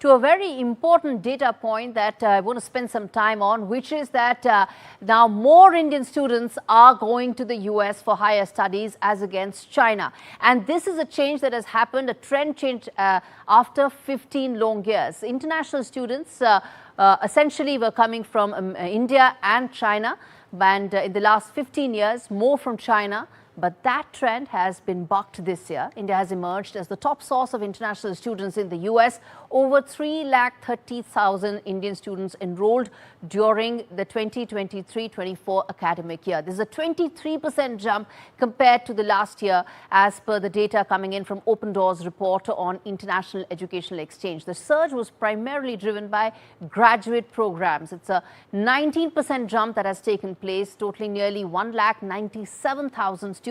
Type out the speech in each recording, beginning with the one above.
To a very important data point that I want to spend some time on, which is that now more Indian students are going to the US for higher studies as against China. And this is a change that has happened, a trend change after 15 long years. International students essentially were coming from India and China, and in the last 15 years, more from China. But that trend has been bucked this year. India has emerged as the top source of international students in the US. Over 330,000 Indian students enrolled during the 2023-24 academic year. This is a 23% jump compared to the last year, as per the data coming in from Open Doors report on international educational exchange. The surge was primarily driven by graduate programs. It's a 19% jump that has taken place, totaling nearly 1,97,000 students.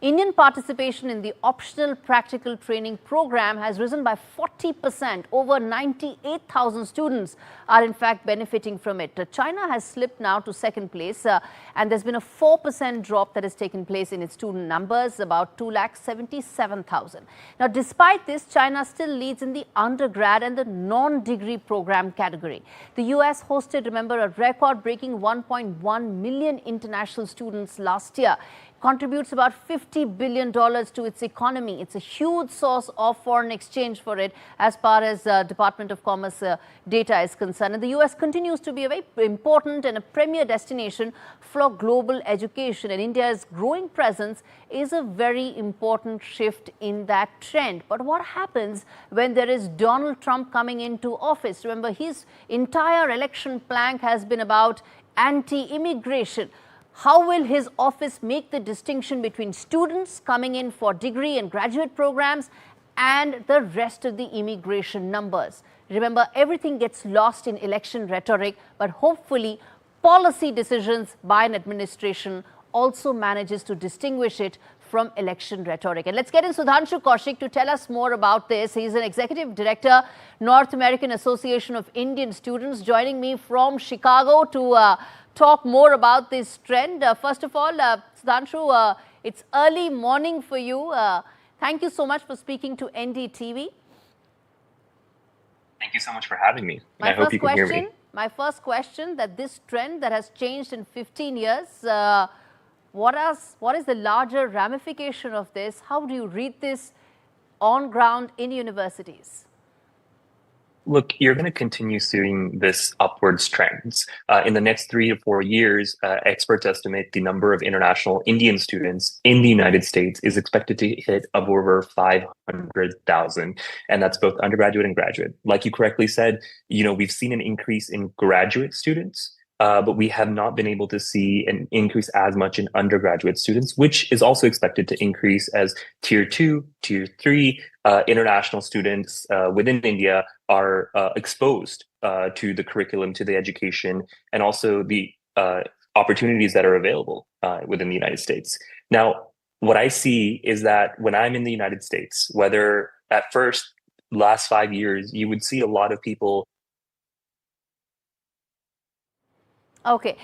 Indian participation in the optional practical training program has risen by 40%. Over 98,000 students are in fact benefiting from it. China has slipped now to second place, and there's been a 4% drop that has taken place in its student numbers, about 2,77,000. Now, despite this, China still leads in the undergrad and the non-degree program category. The US hosted, remember, a record-breaking 1.1 million international students last year. Contributes about $50 billion to its economy. It's a huge source of foreign exchange for it as far as Department of Commerce data is concerned. And the US continues to be a very important and a premier destination for global education. And India's growing presence is a very important shift in that trend. But what happens when there is Donald Trump coming into office? Remember, his entire election plank has been about anti-immigration. How will his office make the distinction between students coming in for degree and graduate programs and the rest of the immigration numbers? Remember, everything gets lost in election rhetoric, but hopefully policy decisions by an administration also manages to distinguish it from election rhetoric. And let's get in Sudhanshu Kaushik to tell us more about this. He's an executive director, North American Association of Indian Students, joining me from Chicago to talk more about this trend. First of all, Sudhanshu, it's early morning for you. Thank you so much for speaking to NDTV. Thank you so much for having me. I hope you can hear me. My first question, that this trend that has changed in 15 years, what is the larger ramification of this? How do you read this on ground in universities? Look, you're going to continue seeing this upwards trends. In the next 3 to 4 years, experts estimate the number of international Indian students in the United States is expected to hit of over 500,000. And that's both undergraduate and graduate. Like you correctly said, we've seen an increase in graduate students, but we have not been able to see an increase as much in undergraduate students, which is also expected to increase as tier 2, tier 3 international students within India are exposed to the curriculum, to the education, and also the opportunities that are available within the United States. Now, what I see is that when I'm in the United States, whether at first, last 5 years, you would see a lot of people. Okay.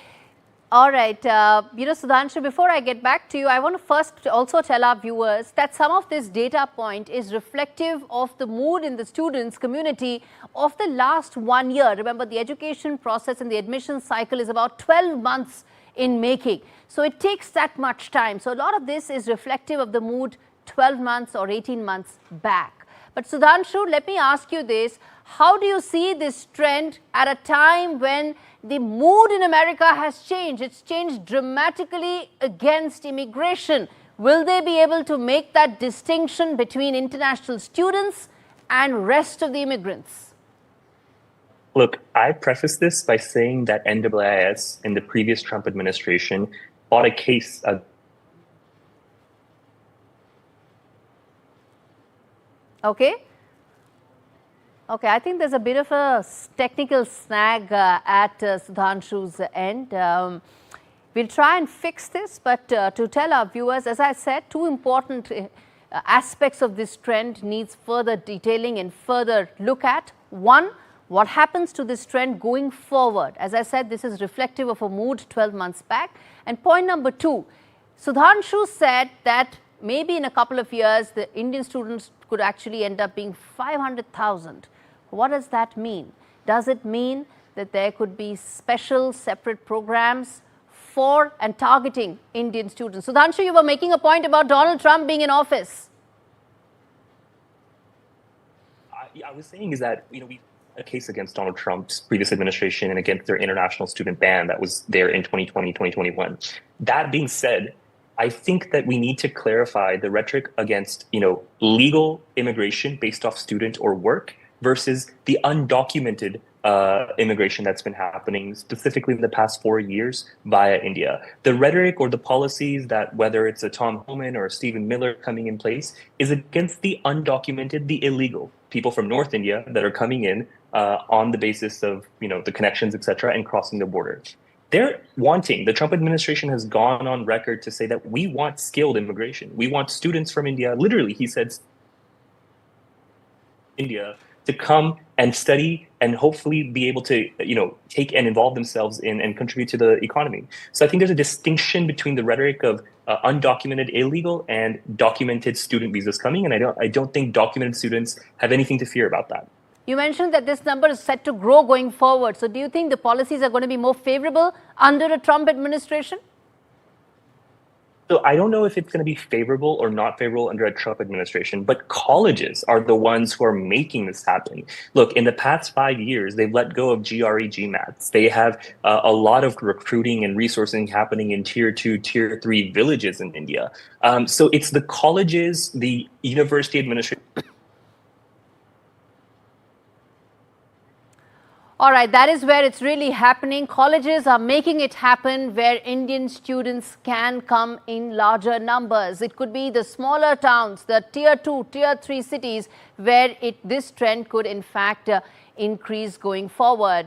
All right. Sudhanshu, before I get back to you, I want to first also tell our viewers that some of this data point is reflective of the mood in the students community of the last 1 year. Remember, the education process and the admission cycle is about 12 months in making. So it takes that much time. So a lot of this is reflective of the mood 12 months or 18 months back. But Sudhanshu, let me ask you this. How do you see this trend at a time when the mood in America has changed? It's changed dramatically against immigration. Will they be able to make that distinction between international students and rest of the immigrants? Look, I preface this by saying that NAIS in the previous Trump administration fought a case of. Okay. Okay, I think there's a bit of a technical snag at Sudhanshu's end. We'll try and fix this, but to tell our viewers, as I said, two important aspects of this trend needs further detailing and further look at. One, what happens to this trend going forward? As I said, this is reflective of a mood 12 months back. And point number two, Sudhanshu said that maybe in a couple of years, the Indian students could actually end up being 500,000. What does that mean? Does it mean that there could be special separate programs for and targeting Indian students? Sudhanshu, you were making a point about Donald Trump being in office. I was saying is that, we had a case against Donald Trump's previous administration and against their international student ban that was there in 2020, 2021. That being said, I think that we need to clarify the rhetoric against, legal immigration based off student or work versus the undocumented immigration that's been happening specifically in the past 4 years via India. The rhetoric or the policies that, whether it's a Tom Homan or a Stephen Miller coming in place, is against the undocumented, the illegal people from North India that are coming in on the basis of, the connections, etc., and crossing the border. The Trump administration has gone on record to say that we want skilled immigration. We want students from India. Literally, he said, India to come and study and hopefully be able to, take and involve themselves in and contribute to the economy. So I think there's a distinction between the rhetoric of undocumented illegal and documented student visas coming. And I don't think documented students have anything to fear about that. You mentioned that this number is set to grow going forward. So do you think the policies are going to be more favorable under a Trump administration? So I don't know if it's going to be favorable or not favorable under a Trump administration, but colleges are the ones who are making this happen. Look, in the past 5 years, they've let go of GRE GMATs. They have a lot of recruiting and resourcing happening in tier 2, tier 3 villages in India. So it's the colleges, the university administration. All right, that is where it's really happening. Colleges are making it happen where Indian students can come in larger numbers. It could be the smaller towns, the tier 2, tier 3 cities where this trend could in fact increase going forward.